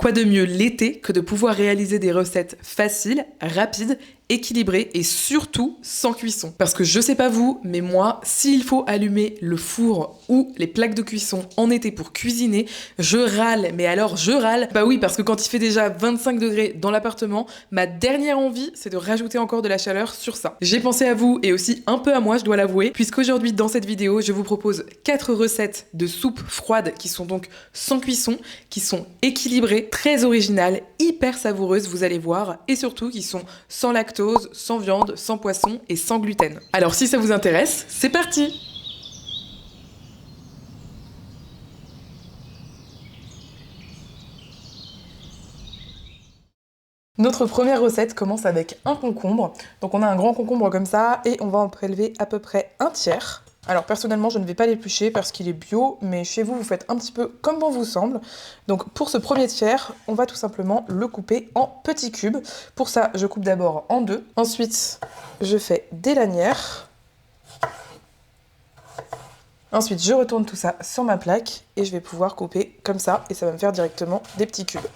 Quoi de mieux l'été que de pouvoir réaliser des recettes faciles, rapides, équilibrées et surtout sans cuisson. Parce que je sais pas vous, mais moi, s'il faut allumer le four ou les plaques de cuisson en été pour cuisiner, je râle. Mais alors je râle. Bah oui, parce que quand il fait déjà 25 degrés dans l'appartement, ma dernière envie, c'est de rajouter encore de la chaleur sur ça. J'ai pensé à vous et aussi un peu à moi, je dois l'avouer, puisqu'aujourd'hui dans cette vidéo, je vous propose 4 recettes de soupe froide qui sont donc sans cuisson, qui sont équilibrées, très originales, hyper savoureuses, vous allez voir, et surtout qui sont sans lactose, sans viande, sans poisson et sans gluten. Alors si ça vous intéresse, c'est parti! Notre première recette commence avec un concombre. Donc on a un grand concombre comme ça et on va en prélever à peu près un tiers. Alors personnellement je ne vais pas l'éplucher parce qu'il est bio, mais chez vous vous faites un petit peu comme bon vous semble. Donc pour ce premier tiers, on va tout simplement le couper en petits cubes. Pour ça je coupe d'abord en deux. Ensuite je fais des lanières. Ensuite je retourne tout ça sur ma plaque et je vais pouvoir couper comme ça et ça va me faire directement des petits cubes.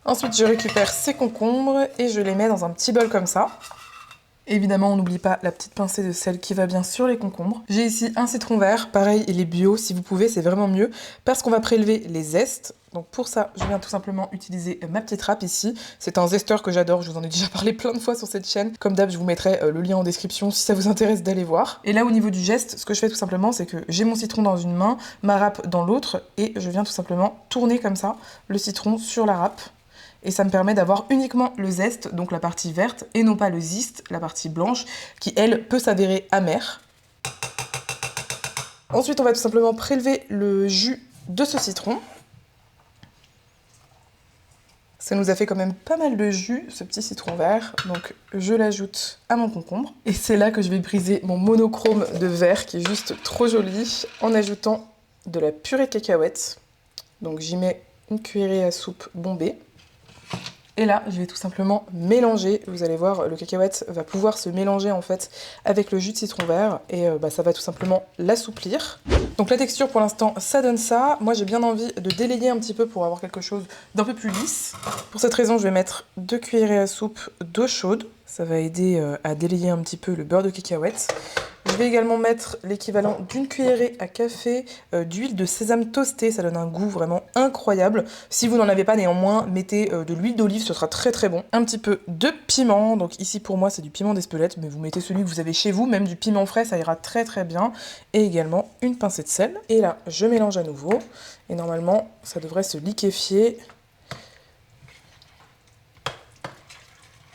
Ensuite, je récupère ces concombres et je les mets dans un petit bol comme ça. Évidemment, on n'oublie pas la petite pincée de sel qui va bien sur les concombres. J'ai ici un citron vert, pareil, il est bio, si vous pouvez, c'est vraiment mieux, parce qu'on va prélever les zestes. Donc pour ça, je viens tout simplement utiliser ma petite râpe ici. C'est un zesteur que j'adore, je vous en ai déjà parlé plein de fois sur cette chaîne. Comme d'hab, je vous mettrai le lien en description si ça vous intéresse d'aller voir. Et là, au niveau du geste, ce que je fais tout simplement, c'est que j'ai mon citron dans une main, ma râpe dans l'autre, et je viens tout simplement tourner comme ça le citron sur la râpe. Et ça me permet d'avoir uniquement le zeste, donc la partie verte, et non pas le zeste, la partie blanche, qui elle peut s'avérer amère. Ensuite, on va tout simplement prélever le jus de ce citron. Ça nous a fait quand même pas mal de jus, ce petit citron vert, donc je l'ajoute à mon concombre. Et c'est là que je vais briser mon monochrome de vert, qui est juste trop joli, en ajoutant de la purée de cacahuètes. Donc j'y mets une cuillerée à soupe bombée. Et là, je vais tout simplement mélanger. Vous allez voir, le cacahuète va pouvoir se mélanger en fait avec le jus de citron vert et ça va tout simplement l'assouplir. Donc la texture pour l'instant, ça donne ça. Moi, j'ai bien envie de délayer un petit peu pour avoir quelque chose d'un peu plus lisse. Pour cette raison, je vais mettre 2 cuillerées à soupe d'eau chaude. Ça va aider à délayer un petit peu le beurre de cacahuète. Je vais également mettre l'équivalent d'une cuillerée à café d'huile de sésame toastée, ça donne un goût vraiment incroyable. Si vous n'en avez pas néanmoins, mettez de l'huile d'olive, ce sera très très bon. Un petit peu de piment, donc ici pour moi c'est du piment d'Espelette, mais vous mettez celui que vous avez chez vous, même du piment frais, ça ira très très bien. Et également une pincée de sel. Et là, je mélange à nouveau, et normalement ça devrait se liquéfier.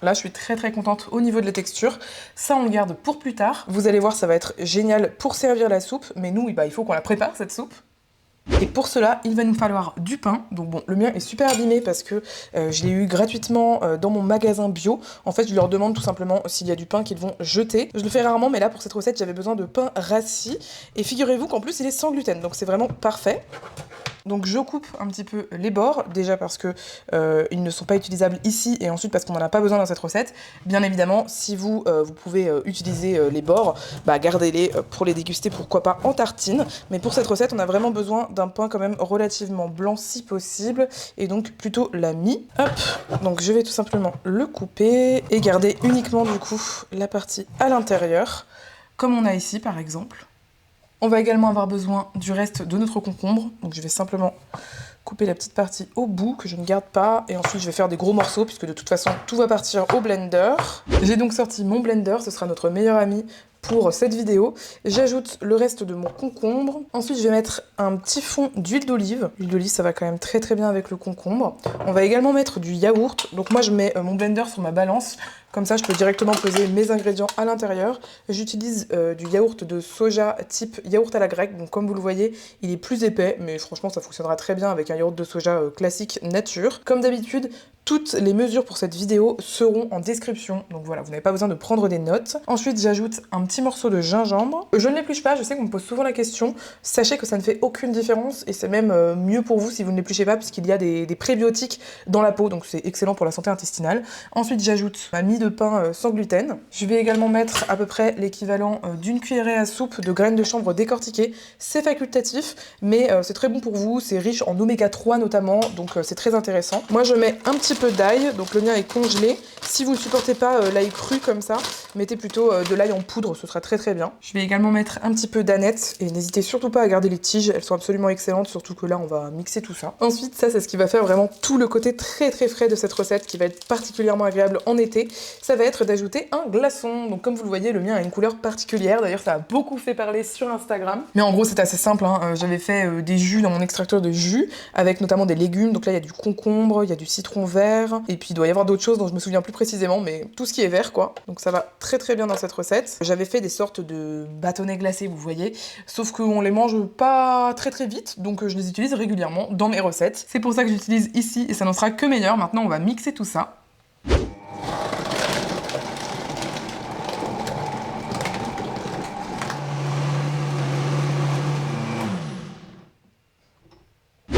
Là, je suis très très contente au niveau de la texture. Ça, on le garde pour plus tard. Vous allez voir, ça va être génial pour servir la soupe. Mais nous, il faut qu'on la prépare, cette soupe. Et pour cela, il va nous falloir du pain. Donc bon, le mien est super abîmé parce que je l'ai eu gratuitement dans mon magasin bio. En fait, je leur demande tout simplement s'il y a du pain qu'ils vont jeter. Je le fais rarement, mais là, pour cette recette, j'avais besoin de pain rassis. Et figurez-vous qu'en plus, il est sans gluten. Donc c'est vraiment parfait. Donc je coupe un petit peu les bords, déjà parce que ils ne sont pas utilisables ici, et ensuite parce qu'on n'en a pas besoin dans cette recette. Bien évidemment, si vous pouvez utiliser les bords, gardez-les pour les déguster, pourquoi pas en tartine. Mais pour cette recette, on a vraiment besoin d'un pain quand même relativement blanc si possible, et donc plutôt la mie. Hop, donc je vais tout simplement le couper et garder uniquement du coup la partie à l'intérieur, comme on a ici par exemple. On va également avoir besoin du reste de notre concombre, donc je vais simplement couper la petite partie au bout que je ne garde pas, et ensuite je vais faire des gros morceaux puisque de toute façon tout va partir au blender. J'ai donc sorti mon blender, ce sera notre meilleur ami pour cette vidéo. J'ajoute le reste de mon concombre. Ensuite je vais mettre un petit fond d'huile d'olive. L'huile d'olive ça va quand même très très bien avec le concombre. On va également mettre du yaourt, donc moi je mets mon blender sur ma balance. Comme ça, je peux directement peser mes ingrédients à l'intérieur. J'utilise du yaourt de soja type yaourt à la grecque. Donc comme vous le voyez, il est plus épais, mais franchement, ça fonctionnera très bien avec un yaourt de soja classique nature. Comme d'habitude, Toutes les mesures pour cette vidéo seront en description, donc voilà, vous n'avez pas besoin de prendre des notes. Ensuite, j'ajoute un petit morceau de gingembre. Je ne l'épluche pas, je sais qu'on me pose souvent la question. Sachez que ça ne fait aucune différence et c'est même mieux pour vous si vous ne l'épluchez pas puisqu'il y a des prébiotiques dans la peau, donc c'est excellent pour la santé intestinale. Ensuite, j'ajoute ma mie de pain sans gluten. Je vais également mettre à peu près l'équivalent d'une cuillerée à soupe de graines de chanvre décortiquées. C'est facultatif, mais c'est très bon pour vous, c'est riche en oméga 3 notamment, donc c'est très intéressant. Moi, je mets un petit peu d'ail, donc le mien est congelé. Si vous ne supportez pas l'ail cru comme ça, mettez plutôt de l'ail en poudre, ce sera très très bien. Je vais également mettre un petit peu d'aneth, et n'hésitez surtout pas à garder les tiges, elles sont absolument excellentes, surtout que là on va mixer tout ça. Ensuite, ça c'est ce qui va faire vraiment tout le côté très très frais de cette recette, qui va être particulièrement agréable en été, ça va être d'ajouter un glaçon. Donc comme vous le voyez, le mien a une couleur particulière, d'ailleurs ça a beaucoup fait parler sur Instagram. Mais en gros c'est assez simple, hein. J'avais fait des jus dans mon extracteur de jus, avec notamment des légumes, donc là il y a du concombre, il y a du citron vert, et puis il doit y avoir d'autres choses dont je me souviens plus précisément, mais tout ce qui est vert quoi. Donc ça va très très bien dans cette recette. J'avais fait des sortes de bâtonnets glacés, vous voyez, sauf qu'on les mange pas très très vite, donc je les utilise régulièrement dans mes recettes. C'est pour ça que j'utilise ici, et ça n'en sera que meilleur. Maintenant on va mixer tout ça.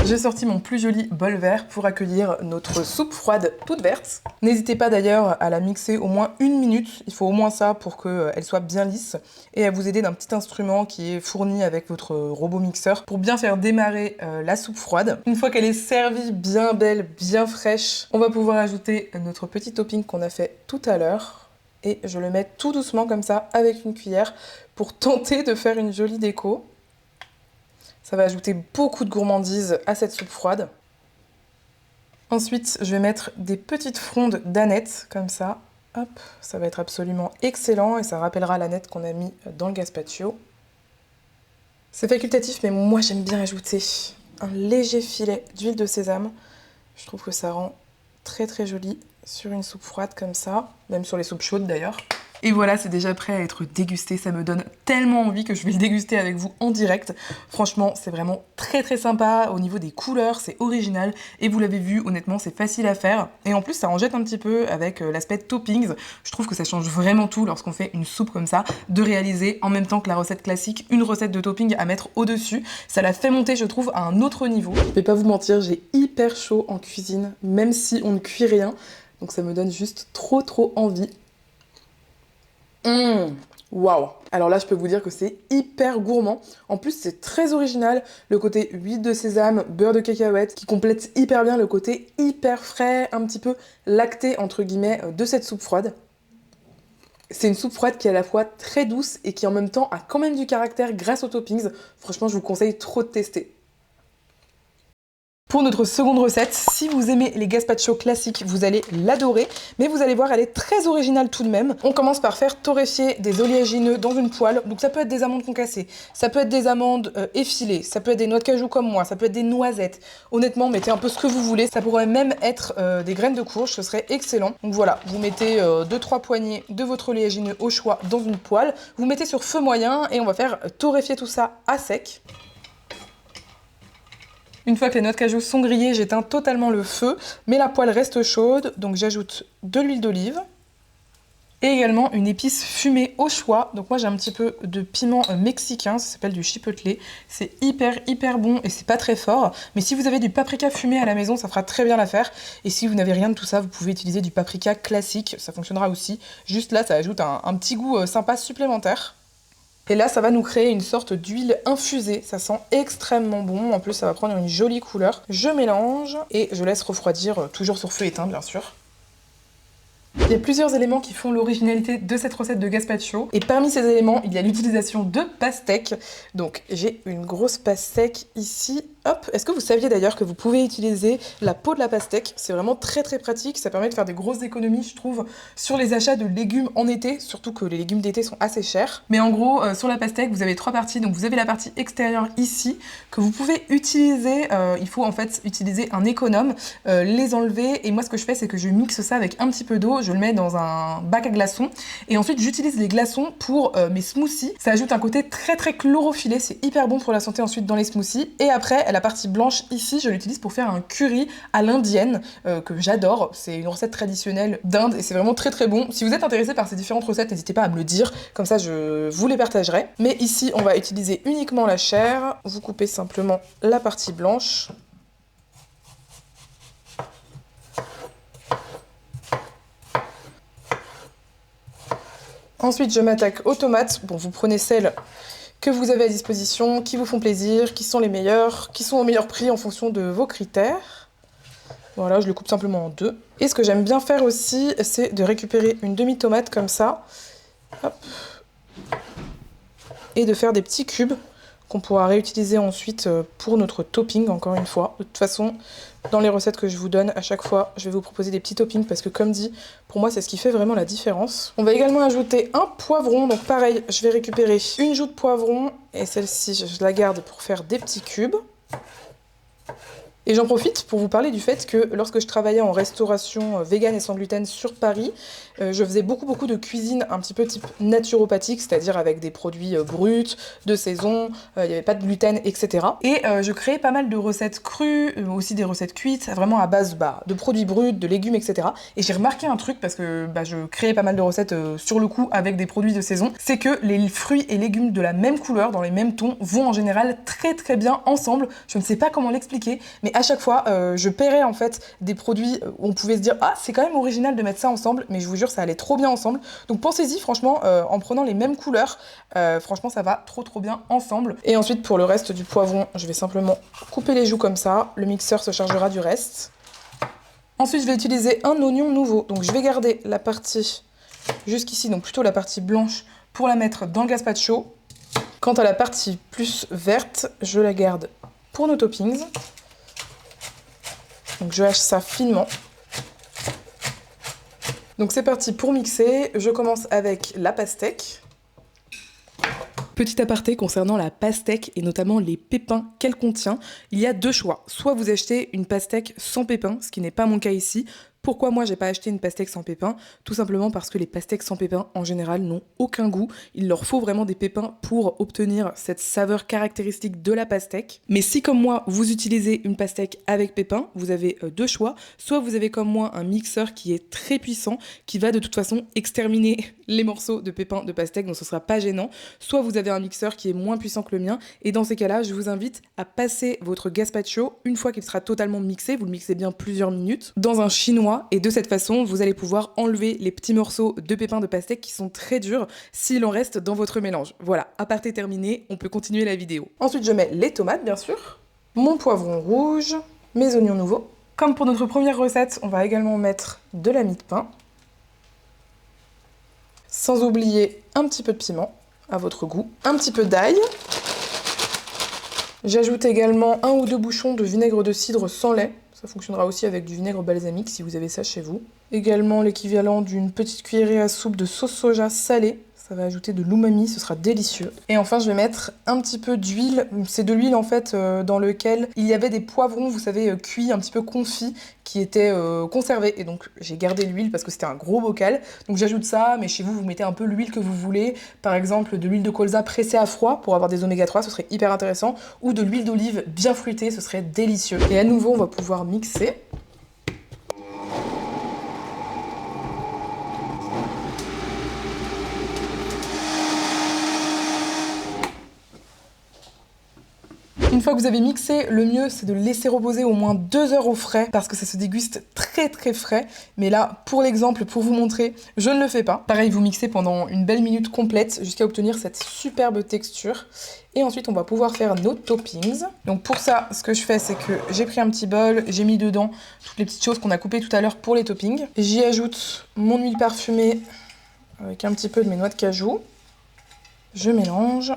J'ai sorti mon plus joli bol vert pour accueillir notre soupe froide toute verte. N'hésitez pas d'ailleurs à la mixer au moins 1 minute, il faut au moins ça pour qu'elle soit bien lisse, et à vous aider d'un petit instrument qui est fourni avec votre robot mixeur pour bien faire démarrer la soupe froide. Une fois qu'elle est servie, bien belle, bien fraîche, on va pouvoir ajouter notre petit topping qu'on a fait tout à l'heure, et je le mets tout doucement comme ça avec une cuillère pour tenter de faire une jolie déco. Ça va ajouter beaucoup de gourmandise à cette soupe froide. Ensuite, je vais mettre des petites frondes d'aneth, comme ça. Hop, ça va être absolument excellent et ça rappellera l'aneth qu'on a mis dans le gazpacho. C'est facultatif, mais moi j'aime bien ajouter un léger filet d'huile de sésame. Je trouve que ça rend très très joli sur une soupe froide comme ça, même sur les soupes chaudes d'ailleurs. Et voilà, c'est déjà prêt à être dégusté, ça me donne tellement envie que je vais le déguster avec vous en direct. Franchement, c'est vraiment très très sympa, au niveau des couleurs, c'est original, et vous l'avez vu, honnêtement, c'est facile à faire. Et en plus, ça en jette un petit peu avec l'aspect toppings. Je trouve que ça change vraiment tout lorsqu'on fait une soupe comme ça, de réaliser en même temps que la recette classique, une recette de topping à mettre au-dessus. Ça la fait monter, je trouve, à un autre niveau. Je vais pas vous mentir, j'ai hyper chaud en cuisine, même si on ne cuit rien, donc ça me donne juste trop trop envie. Waouh! Alors là, je peux vous dire que c'est hyper gourmand. En plus, c'est très original. Le côté huile de sésame, beurre de cacahuète, qui complète hyper bien le côté hyper frais, un petit peu lacté, entre guillemets, de cette soupe froide. C'est une soupe froide qui est à la fois très douce et qui en même temps a quand même du caractère grâce aux toppings. Franchement, je vous conseille trop de tester. Pour notre seconde recette, si vous aimez les gazpacho classiques, vous allez l'adorer, mais vous allez voir, elle est très originale tout de même. On commence par faire torréfier des oléagineux dans une poêle, donc ça peut être des amandes concassées, ça peut être des amandes effilées, ça peut être des noix de cajou comme moi, ça peut être des noisettes. Honnêtement, mettez un peu ce que vous voulez, ça pourrait même être des graines de courge, ce serait excellent. Donc voilà, vous mettez 2-3 poignées de votre oléagineux au choix dans une poêle, vous mettez sur feu moyen et on va faire torréfier tout ça à sec. Une fois que les noix de cajou sont grillées, j'éteins totalement le feu, mais la poêle reste chaude, donc j'ajoute de l'huile d'olive et également une épice fumée au choix. Donc moi j'ai un petit peu de piment mexicain, ça s'appelle du chipotle. C'est hyper bon et c'est pas très fort, mais si vous avez du paprika fumé à la maison, ça fera très bien l'affaire. Et si vous n'avez rien de tout ça, vous pouvez utiliser du paprika classique, ça fonctionnera aussi. Juste là, ça ajoute un petit goût sympa supplémentaire. Et là, ça va nous créer une sorte d'huile infusée. Ça sent extrêmement bon. En plus, ça va prendre une jolie couleur. Je mélange et je laisse refroidir, toujours sur feu éteint, bien sûr. Il y a plusieurs éléments qui font l'originalité de cette recette de gazpacho. Et parmi ces éléments, il y a l'utilisation de pastèques. Donc, j'ai une grosse pastèque ici. Hop, est-ce que vous saviez d'ailleurs que vous pouvez utiliser la peau de la pastèque? C'est vraiment très pratique, ça permet de faire des grosses économies, je trouve, sur les achats de légumes en été, surtout que les légumes d'été sont assez chers. Mais en gros, sur la pastèque, vous avez 3 parties, donc vous avez la partie extérieure ici, que vous pouvez utiliser, il faut en fait utiliser un économe, les enlever, et moi ce que je fais, c'est que je mixe ça avec un petit peu d'eau, je le mets dans un bac à glaçons, et ensuite j'utilise les glaçons pour mes smoothies. Ça ajoute un côté très chlorophyllé, c'est hyper bon pour la santé ensuite dans les smoothies, et après, la partie blanche ici, je l'utilise pour faire un curry à l'indienne que j'adore. C'est une recette traditionnelle d'Inde et c'est vraiment très très bon. Si vous êtes intéressé par ces différentes recettes, n'hésitez pas à me le dire, comme ça je vous les partagerai. Mais ici, on va utiliser uniquement la chair. Vous coupez simplement la partie blanche. Ensuite, je m'attaque aux tomates. Bon, vous prenez celles que vous avez à disposition, qui vous font plaisir, qui sont les meilleures, qui sont au meilleur prix en fonction de vos critères. Voilà, je le coupe simplement en deux. Et ce que j'aime bien faire aussi, c'est de récupérer une demi-tomate comme ça. Hop. Et de faire des petits cubes qu'on pourra réutiliser ensuite pour notre topping, encore une fois. De toute façon, dans les recettes que je vous donne, à chaque fois, je vais vous proposer des petits toppings parce que comme dit, pour moi, c'est ce qui fait vraiment la différence. On va également ajouter un poivron. Donc pareil, je vais récupérer une joue de poivron et celle-ci, je la garde pour faire des petits cubes. Et j'en profite pour vous parler du fait que lorsque je travaillais en restauration vegan et sans gluten sur Paris, je faisais beaucoup de cuisine un petit peu type naturopathique, c'est-à-dire avec des produits bruts, de saison, il n'y avait pas de gluten, etc. Et je créais pas mal de recettes crues, aussi des recettes cuites, vraiment à base de produits bruts, de légumes, etc. Et j'ai remarqué un truc, parce que je créais pas mal de recettes sur le coup avec des produits de saison, c'est que les fruits et légumes de la même couleur, dans les mêmes tons, vont en général très bien ensemble. Je ne sais pas comment l'expliquer, mais à chaque fois, je pairais en fait des produits où on pouvait se dire « Ah, c'est quand même original de mettre ça ensemble », mais je vous jure, ça allait trop bien ensemble. Donc pensez-y, franchement, en prenant les mêmes couleurs, franchement, ça va trop bien ensemble. Et ensuite, pour le reste du poivron, je vais simplement couper les joues comme ça. Le mixeur se chargera du reste. Ensuite, je vais utiliser un oignon nouveau. Donc je vais garder la partie jusqu'ici, donc plutôt la partie blanche, pour la mettre dans le gazpacho. Quant à la partie plus verte, je la garde pour nos toppings. Donc je hache ça finement. Donc c'est parti pour mixer. Je commence avec la pastèque. Petit aparté concernant la pastèque et notamment les pépins qu'elle contient, il y a deux choix. Soit vous achetez une pastèque sans pépins, ce qui n'est pas mon cas ici. Pourquoi moi j'ai pas acheté une pastèque sans pépins? Tout simplement parce que les pastèques sans pépins en général n'ont aucun goût. Il leur faut vraiment des pépins pour obtenir cette saveur caractéristique de la pastèque. Mais si comme moi vous utilisez une pastèque avec pépins, vous avez deux choix. Soit vous avez comme moi un mixeur qui est très puissant, qui va de toute façon exterminer les morceaux de pépins de pastèque, donc ce sera pas gênant. Soit vous avez un mixeur qui est moins puissant que le mien, et dans ces cas-là, je vous invite à passer votre gazpacho, une fois qu'il sera totalement mixé, vous le mixez bien plusieurs minutes, dans un chinois. Et de cette façon, vous allez pouvoir enlever les petits morceaux de pépins de pastèque qui sont très durs s'il en reste dans votre mélange. Voilà, aparté terminé, on peut continuer la vidéo. Ensuite, je mets les tomates, bien sûr, mon poivron rouge, mes oignons nouveaux. Comme pour notre première recette, on va également mettre de la mie de pain. Sans oublier un petit peu de piment, à votre goût. Un petit peu d'ail. J'ajoute également 1 ou 2 bouchons de vinaigre de cidre sans lait. Ça fonctionnera aussi avec du vinaigre balsamique si vous avez ça chez vous. Également l'équivalent d'une petite cuillerée à soupe de sauce soja salée. Ça va ajouter de l'umami, ce sera délicieux. Et enfin, je vais mettre un petit peu d'huile. C'est de l'huile en fait dans lequel il y avait des poivrons, vous savez, cuits, un petit peu confits, qui étaient conservés. Et donc j'ai gardé l'huile parce que c'était un gros bocal. Donc j'ajoute ça, mais chez vous, vous mettez un peu l'huile que vous voulez. Par exemple, de l'huile de colza pressée à froid pour avoir des oméga 3, ce serait hyper intéressant. Ou de l'huile d'olive bien fruitée, ce serait délicieux. Et à nouveau, on va pouvoir mixer. Une fois que vous avez mixé, le mieux c'est de le laisser reposer au moins 2 heures au frais parce que ça se déguste très frais. Mais là, pour l'exemple, pour vous montrer, je ne le fais pas. Pareil, vous mixez pendant une belle minute complète jusqu'à obtenir cette superbe texture. Et ensuite, on va pouvoir faire nos toppings. Donc pour ça, ce que je fais, c'est que j'ai pris un petit bol, j'ai mis dedans toutes les petites choses qu'on a coupées tout à l'heure pour les toppings. J'y ajoute mon huile parfumée avec un petit peu de mes noix de cajou. Je mélange.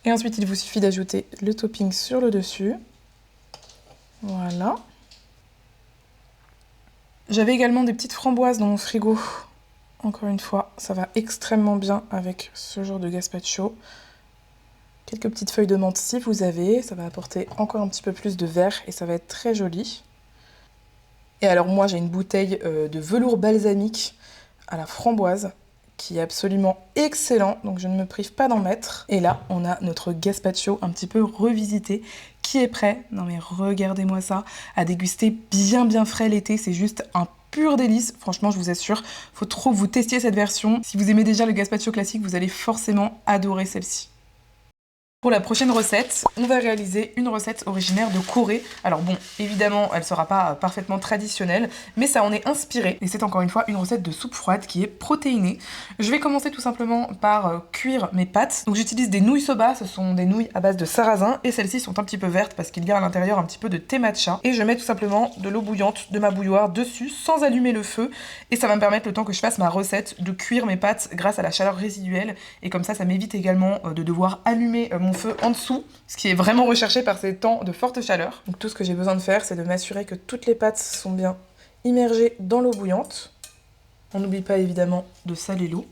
Et ensuite, il vous suffit d'ajouter le topping sur le dessus. Voilà. J'avais également des petites framboises dans mon frigo. Encore une fois, ça va extrêmement bien avec ce genre de gazpacho. Quelques petites feuilles de menthe si vous avez. Ça va apporter encore un petit peu plus de vert et ça va être très joli. Et alors moi, j'ai une bouteille de velours balsamique à la framboise qui est absolument excellent, donc je ne me prive pas d'en mettre. Et là, on a notre gazpacho un petit peu revisité qui est prêt. Non mais regardez-moi ça, à déguster bien frais l'été, c'est juste un pur délice. Franchement, je vous assure, faut trop que vous testiez cette version. Si vous aimez déjà le gazpacho classique, vous allez forcément adorer celle-ci. Pour la prochaine recette, on va réaliser une recette originaire de Corée. Alors bon, évidemment, elle sera pas parfaitement traditionnelle, mais ça en est inspiré. Et c'est encore une fois une recette de soupe froide qui est protéinée. Je vais commencer tout simplement par cuire mes pâtes. Donc j'utilise des nouilles soba, ce sont des nouilles à base de sarrasin, et celles-ci sont un petit peu vertes parce qu'il y a à l'intérieur un petit peu de thé matcha. Et je mets tout simplement de l'eau bouillante de ma bouilloire dessus, sans allumer le feu, et ça va me permettre, le temps que je fasse ma recette, de cuire mes pâtes grâce à la chaleur résiduelle, et comme ça m'évite également de devoir allumer mon feu en dessous, ce qui est vraiment recherché par ces temps de forte chaleur. Donc tout ce que j'ai besoin de faire, c'est de m'assurer que toutes les pâtes sont bien immergées dans l'eau bouillante. On n'oublie pas évidemment de saler l'eau.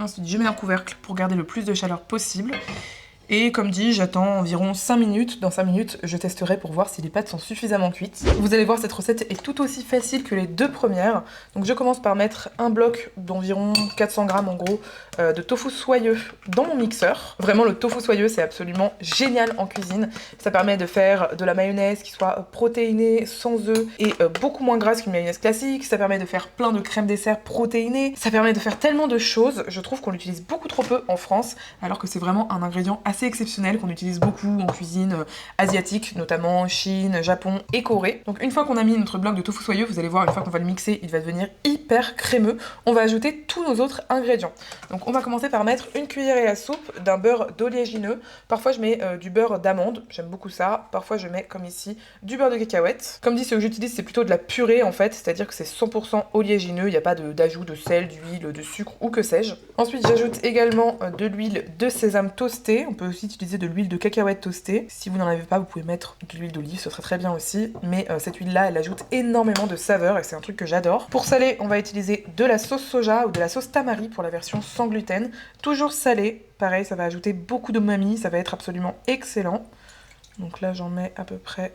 Ensuite, je mets un couvercle pour garder le plus de chaleur possible. Et comme dit, j'attends environ 5 minutes. Dans 5 minutes, je testerai pour voir si les pâtes sont suffisamment cuites. Vous allez voir, cette recette est tout aussi facile que les deux premières. Donc je commence par mettre un bloc d'environ 400 grammes en gros de tofu soyeux dans mon mixeur. Vraiment, le tofu soyeux, c'est absolument génial en cuisine. Ça permet de faire de la mayonnaise qui soit protéinée, sans œufs et beaucoup moins grasse qu'une mayonnaise classique. Ça permet de faire plein de crème dessert protéinée. Ça permet de faire tellement de choses. Je trouve qu'on l'utilise beaucoup trop peu en France, alors que c'est vraiment un ingrédient assez exceptionnel qu'on utilise beaucoup en cuisine asiatique, notamment Chine, Japon et Corée. Donc une fois qu'on a mis notre bloc de tofu soyeux, vous allez voir, une fois qu'on va le mixer, il va devenir hyper crémeux. On va ajouter tous nos autres ingrédients. Donc on va commencer par mettre une cuillerée à soupe d'un beurre d'oléagineux. Parfois je mets du beurre d'amande, j'aime beaucoup ça. Parfois je mets, comme ici, du beurre de cacahuète. Comme dit, ce que j'utilise, c'est plutôt de la purée en fait, c'est-à-dire que c'est 100% oléagineux, il n'y a pas d'ajout de sel, d'huile, de sucre ou que sais-je. Ensuite j'ajoute également de l'huile de sésame toastée. On peut aussi utiliser de l'huile de cacahuète toastée. Si vous n'en avez pas, vous pouvez mettre de l'huile d'olive, ce serait très bien aussi. Mais cette huile-là, elle ajoute énormément de saveur et c'est un truc que j'adore. Pour saler, on va utiliser de la sauce soja ou de la sauce tamari pour la version sans gluten. Toujours salée, pareil, ça va ajouter beaucoup d'umami, ça va être absolument excellent. Donc là, j'en mets à peu près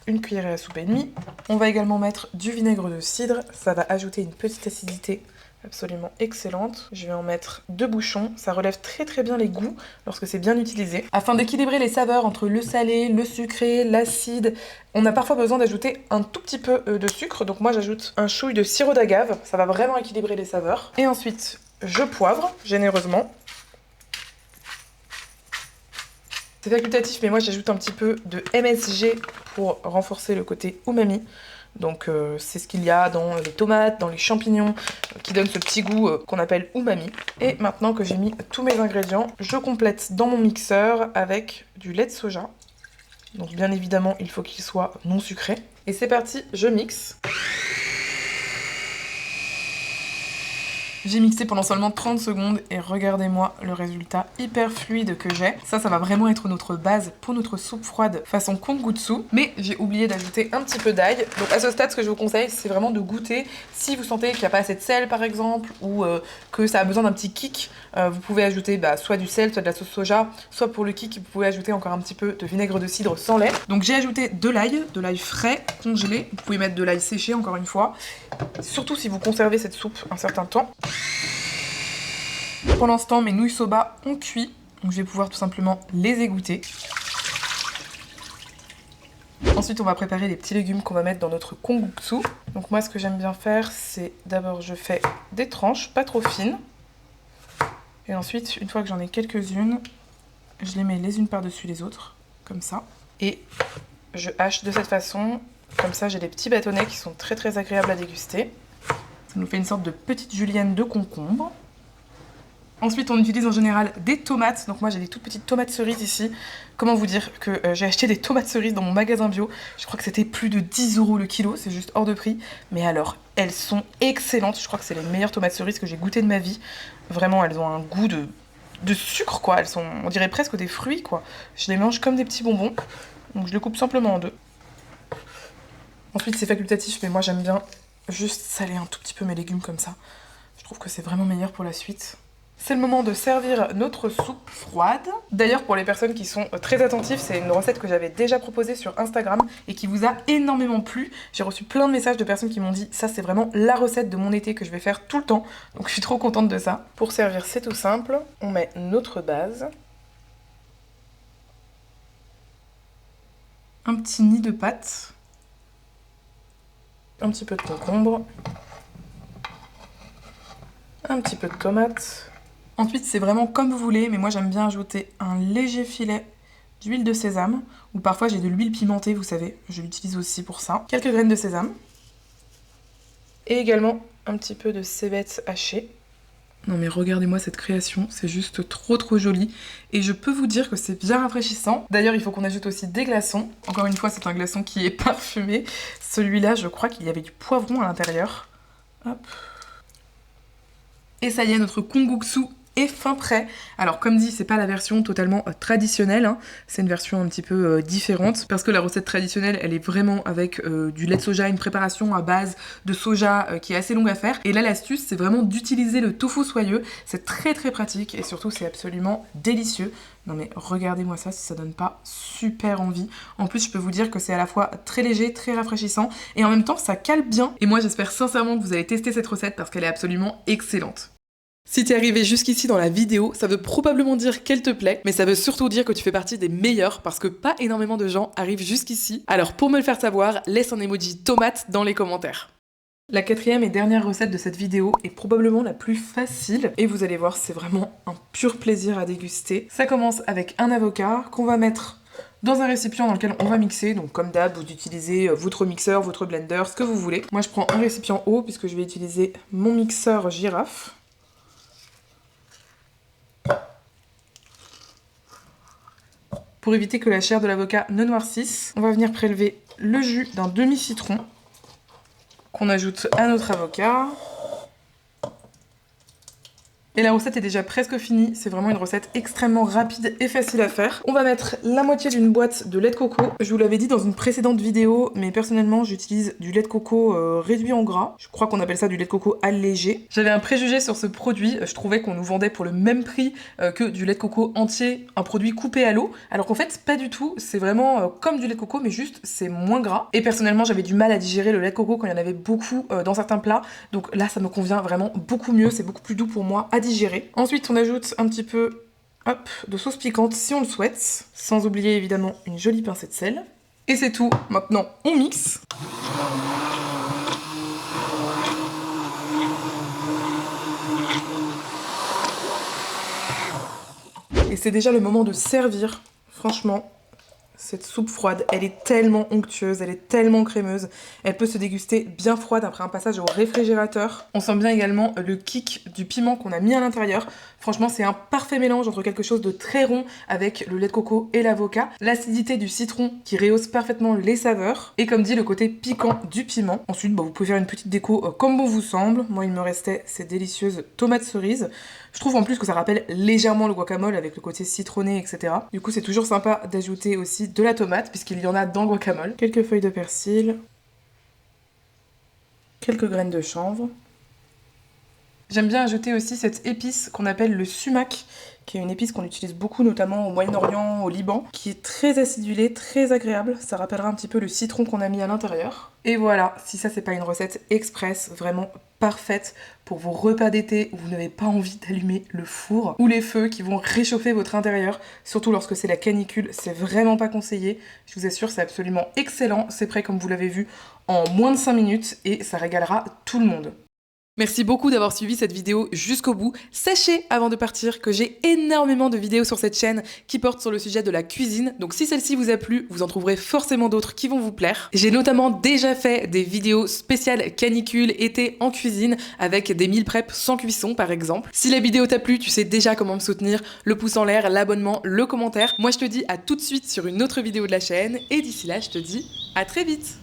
une cuillerée à soupe et demie. On va également mettre du vinaigre de cidre, ça va ajouter une petite acidité absolument excellente. Je vais en mettre 2 bouchons, ça relève très bien les goûts lorsque c'est bien utilisé. Afin d'équilibrer les saveurs entre le salé, le sucré, l'acide, on a parfois besoin d'ajouter un tout petit peu de sucre, donc moi j'ajoute un chouille de sirop d'agave, ça va vraiment équilibrer les saveurs. Et ensuite, je poivre généreusement. C'est facultatif, mais moi j'ajoute un petit peu de MSG pour renforcer le côté umami. Donc c'est ce qu'il y a dans les tomates, dans les champignons, qui donne ce petit goût qu'on appelle umami. Et maintenant que j'ai mis tous mes ingrédients, je complète dans mon mixeur avec du lait de soja. Donc bien évidemment, il faut qu'il soit non sucré. Et c'est parti, je mixe. J'ai mixé pendant seulement 30 secondes et regardez-moi le résultat hyper fluide que j'ai. Ça va vraiment être notre base pour notre soupe froide façon kongutsu. Mais j'ai oublié d'ajouter un petit peu d'ail. Donc à ce stade, ce que je vous conseille, c'est vraiment de goûter. Si vous sentez qu'il n'y a pas assez de sel par exemple, ou que ça a besoin d'un petit kick, vous pouvez ajouter soit du sel, soit de la sauce soja, soit pour le kick, vous pouvez ajouter encore un petit peu de vinaigre de cidre sans lait. Donc j'ai ajouté de l'ail frais, congelé. Vous pouvez mettre de l'ail séché encore une fois. Surtout si vous conservez cette soupe un certain temps. Pendant ce temps, mes nouilles soba ont cuit, donc je vais pouvoir tout simplement les égoutter. Ensuite, on va préparer les petits légumes qu'on va mettre dans notre kongutsu. Donc moi, ce que j'aime bien faire, c'est d'abord je fais des tranches, pas trop fines. Et ensuite, une fois que j'en ai quelques-unes, je les mets les unes par-dessus les autres, comme ça. Et je hache de cette façon, comme ça j'ai des petits bâtonnets qui sont très agréables à déguster. Ça nous fait une sorte de petite julienne de concombre. Ensuite, on utilise en général des tomates. Donc moi, j'ai des toutes petites tomates cerises ici. Comment vous dire que j'ai acheté des tomates cerises dans mon magasin bio. Je crois que c'était plus de 10 € le kilo. C'est juste hors de prix. Mais alors, elles sont excellentes. Je crois que c'est les meilleures tomates cerises que j'ai goûtées de ma vie. Vraiment, elles ont un goût de sucre, quoi. Elles sont, on dirait presque des fruits, quoi. Je les mange comme des petits bonbons. Donc je les coupe simplement en deux. Ensuite, c'est facultatif, mais moi, j'aime bien juste saler un tout petit peu mes légumes comme ça. Je trouve que c'est vraiment meilleur pour la suite. C'est le moment de servir notre soupe froide. D'ailleurs, pour les personnes qui sont très attentives, c'est une recette que j'avais déjà proposée sur Instagram et qui vous a énormément plu. J'ai reçu plein de messages de personnes qui m'ont dit « ça c'est vraiment la recette de mon été que je vais faire tout le temps ». Donc je suis trop contente de ça. Pour servir, c'est tout simple. On met notre base. Un petit nid de pâte. Un petit peu de concombre. Un petit peu de tomate. Ensuite, c'est vraiment comme vous voulez, mais moi j'aime bien ajouter un léger filet d'huile de sésame, ou parfois j'ai de l'huile pimentée, vous savez, je l'utilise aussi pour ça. Quelques graines de sésame. Et également un petit peu de cébettes hachées. Non mais regardez-moi cette création, c'est juste trop joli. Et je peux vous dire que c'est bien rafraîchissant. D'ailleurs, il faut qu'on ajoute aussi des glaçons. Encore une fois, c'est un glaçon qui est parfumé. Celui-là, je crois qu'il y avait du poivron à l'intérieur. Hop. Et ça y est, notre kongouksu est fin prêt. Alors comme dit, c'est pas la version totalement traditionnelle, hein. C'est une version un petit peu différente, parce que la recette traditionnelle, elle est vraiment avec du lait de soja, une préparation à base de soja qui est assez longue à faire. Et là, l'astuce, c'est vraiment d'utiliser le tofu soyeux. C'est très pratique, et surtout, c'est absolument délicieux. Non mais regardez-moi ça, si ça donne pas super envie. En plus, je peux vous dire que c'est à la fois très léger, très rafraîchissant, et en même temps, ça cale bien. Et moi, j'espère sincèrement que vous allez tester cette recette, parce qu'elle est absolument excellente. Si t'es arrivé jusqu'ici dans la vidéo, ça veut probablement dire qu'elle te plaît, mais ça veut surtout dire que tu fais partie des meilleurs parce que pas énormément de gens arrivent jusqu'ici. Alors pour me le faire savoir, laisse un emoji tomate dans les commentaires. La quatrième et dernière recette de cette vidéo est probablement la plus facile et vous allez voir, c'est vraiment un pur plaisir à déguster. Ça commence avec un avocat qu'on va mettre dans un récipient dans lequel on va mixer. Donc comme d'hab, vous utilisez votre mixeur, votre blender, ce que vous voulez. Moi je prends un récipient haut puisque je vais utiliser mon mixeur girafe. Pour éviter que la chair de l'avocat ne noircisse, on va venir prélever le jus d'un demi-citron qu'on ajoute à notre avocat. Et la recette est déjà presque finie, c'est vraiment une recette extrêmement rapide et facile à faire. On va mettre la moitié d'une boîte de lait de coco. Je vous l'avais dit dans une précédente vidéo, mais personnellement j'utilise du lait de coco réduit en gras. Je crois qu'on appelle ça du lait de coco allégé. J'avais un préjugé sur ce produit, je trouvais qu'on nous vendait pour le même prix que du lait de coco entier, un produit coupé à l'eau. Alors qu'en fait pas du tout, c'est vraiment comme du lait de coco mais juste c'est moins gras. Et personnellement j'avais du mal à digérer le lait de coco quand il y en avait beaucoup dans certains plats. Donc là ça me convient vraiment beaucoup mieux, c'est beaucoup plus doux pour moi à digérer. Ensuite, on ajoute un petit peu de sauce piquante si on le souhaite, sans oublier évidemment une jolie pincée de sel. Et c'est tout. Maintenant, on mixe. Et c'est déjà le moment de servir. Franchement, cette soupe froide, elle est tellement onctueuse, elle est tellement crémeuse. Elle peut se déguster bien froide après un passage au réfrigérateur. On sent bien également le kick du piment qu'on a mis à l'intérieur. Franchement, c'est un parfait mélange entre quelque chose de très rond avec le lait de coco et l'avocat, l'acidité du citron qui rehausse parfaitement les saveurs, et comme dit, le côté piquant du piment. Ensuite, vous pouvez faire une petite déco comme bon vous semble. Moi, il me restait ces délicieuses tomates cerises. Je trouve en plus que ça rappelle légèrement le guacamole avec le côté citronné, etc. Du coup, c'est toujours sympa d'ajouter aussi de la tomate, puisqu'il y en a dans le guacamole. Quelques feuilles de persil. Quelques graines de chanvre. J'aime bien ajouter aussi cette épice qu'on appelle le sumac, qui est une épice qu'on utilise beaucoup notamment au Moyen-Orient, au Liban, qui est très acidulée, très agréable. Ça rappellera un petit peu le citron qu'on a mis à l'intérieur. Et voilà, si ça c'est pas une recette express, vraiment parfaite pour vos repas d'été où vous n'avez pas envie d'allumer le four ou les feux qui vont réchauffer votre intérieur, surtout lorsque c'est la canicule, c'est vraiment pas conseillé. Je vous assure, c'est absolument excellent. C'est prêt comme vous l'avez vu en moins de 5 minutes et ça régalera tout le monde. Merci beaucoup d'avoir suivi cette vidéo jusqu'au bout. Sachez avant de partir que j'ai énormément de vidéos sur cette chaîne qui portent sur le sujet de la cuisine. Donc si celle-ci vous a plu, vous en trouverez forcément d'autres qui vont vous plaire. J'ai notamment déjà fait des vidéos spéciales canicule, été en cuisine, avec des meal prep sans cuisson par exemple. Si la vidéo t'a plu, tu sais déjà comment me soutenir. Le pouce en l'air, l'abonnement, le commentaire. Moi je te dis à tout de suite sur une autre vidéo de la chaîne. Et d'ici là, je te dis à très vite.